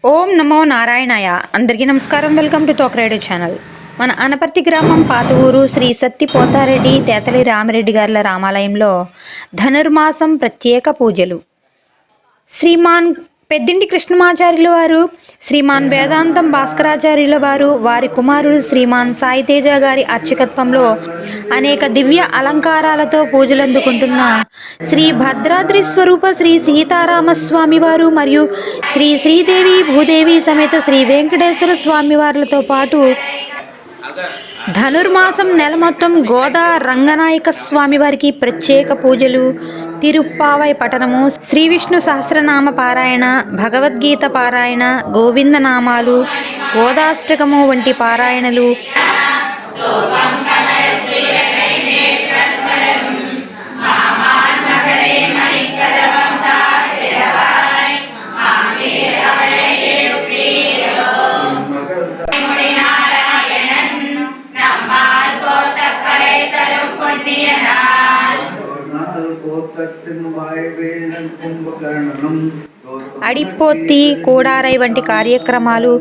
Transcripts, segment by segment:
ఓం నమో నారాయణాయ. అందరికీ నమస్కారం. Welcome to Tokaredu channel. మన అనపర్తి గ్రామం పాత ఊరు శ్రీ సత్తి పోతారెడ్డి తేతలి రామిరెడ్డి గార్ల రామాలయంలో ధనుర్మాసం ప్రత్యేక పూజలు. శ్రీమాన్ పెద్దింటి కృష్ణమాచార్యుల వారు, శ్రీమాన్ వేదాంతం భాస్కరాచార్యుల వారు, వారి కుమారుడు శ్రీమాన్ సాయితేజ గారి అర్చకత్వంలో అనేక దివ్య అలంకారాలతో పూజలందుకుంటున్న శ్రీ భద్రాద్రి స్వరూప శ్రీ సీతారామస్వామి వారు మరియు శ్రీ శ్రీదేవి భూదేవి సమేత శ్రీ వెంకటేశ్వర స్వామి వార్లతో పాటు ధనుర్మాసం నెల మొత్తం గోదా రంగనాయక స్వామి వారికి ప్రత్యేక పూజలు, తిరుప్పావై పఠనము, శ్రీ విష్ణు సహస్రనామ పారాయణ, భగవద్గీత పారాయణ, గోవిందనామాలు, గోదాష్టకము వంటి పారాయణలు, అడిపోత్తి కూడారై వంటి కార్యక్రమాలు,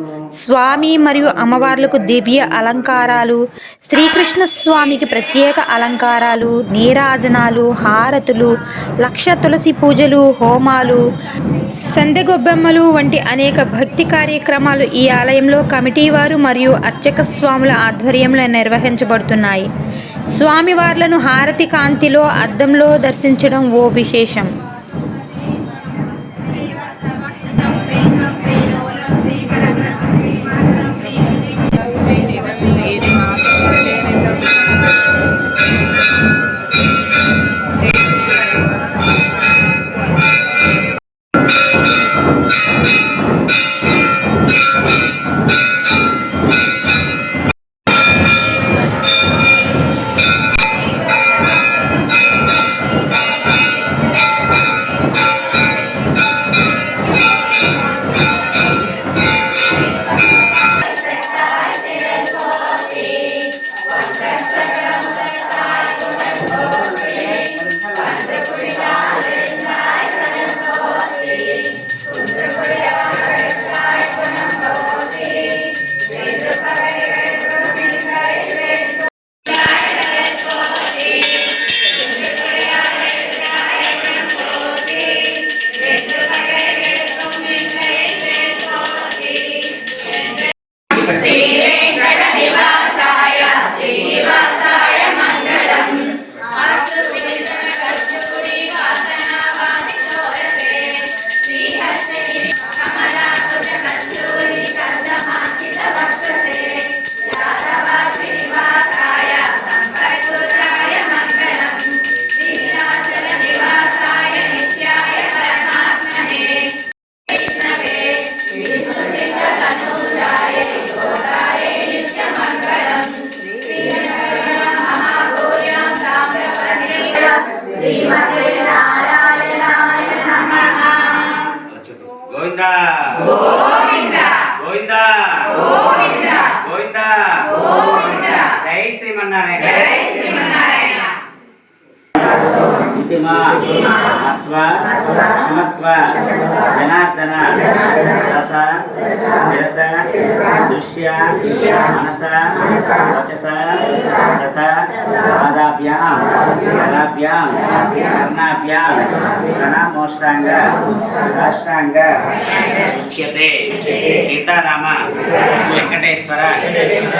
స్వామి మరియు అమ్మవార్లకు దివ్య అలంకారాలు, శ్రీకృష్ణ స్వామికి ప్రత్యేక అలంకారాలు, నీరాజనాలు, హారతులు, లక్ష తులసి పూజలు, హోమాలు, సందెగొబ్బెమ్మలు వంటి అనేక భక్తి కార్యక్రమాలు ఈ ఆలయంలో కమిటీ వారు మరియు అర్చక స్వాముల ఆధ్వర్యంలో నిర్వహించబడుతున్నాయి. స్వామివార్లను హారతి కాంతిలో అద్దంలో దర్శించడం ఓ విశేషం. గోవిందా గోవిందా గోవిందా గోవిందా గోవిందా గోవిందా. జై శ్రీమన్నారాయణ. జై శ్రీమన్నారాయణ. ఇతిమా మత్వా సమత్వా జనార్దన రస శిరస దృశ్య మనస వచస తథ పాదాభ్యాం కరాభ్యాం కర్ణాభ్యాం ప్రణామోష్టాంగ సాష్టాంగ ఉచ్యతే. సీతారామ వెంకటేశ్వర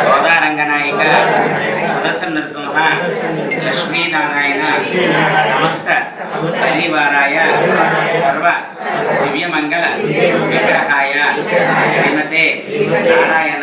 గోదారంగనాయక సుదర్శన నరసింహ లక్ష్మీనారాయణ సమస్త పరివారాయ సర్వ దివ్యమంగళ విగ్రహాయ శ్రీమతే నారాయణ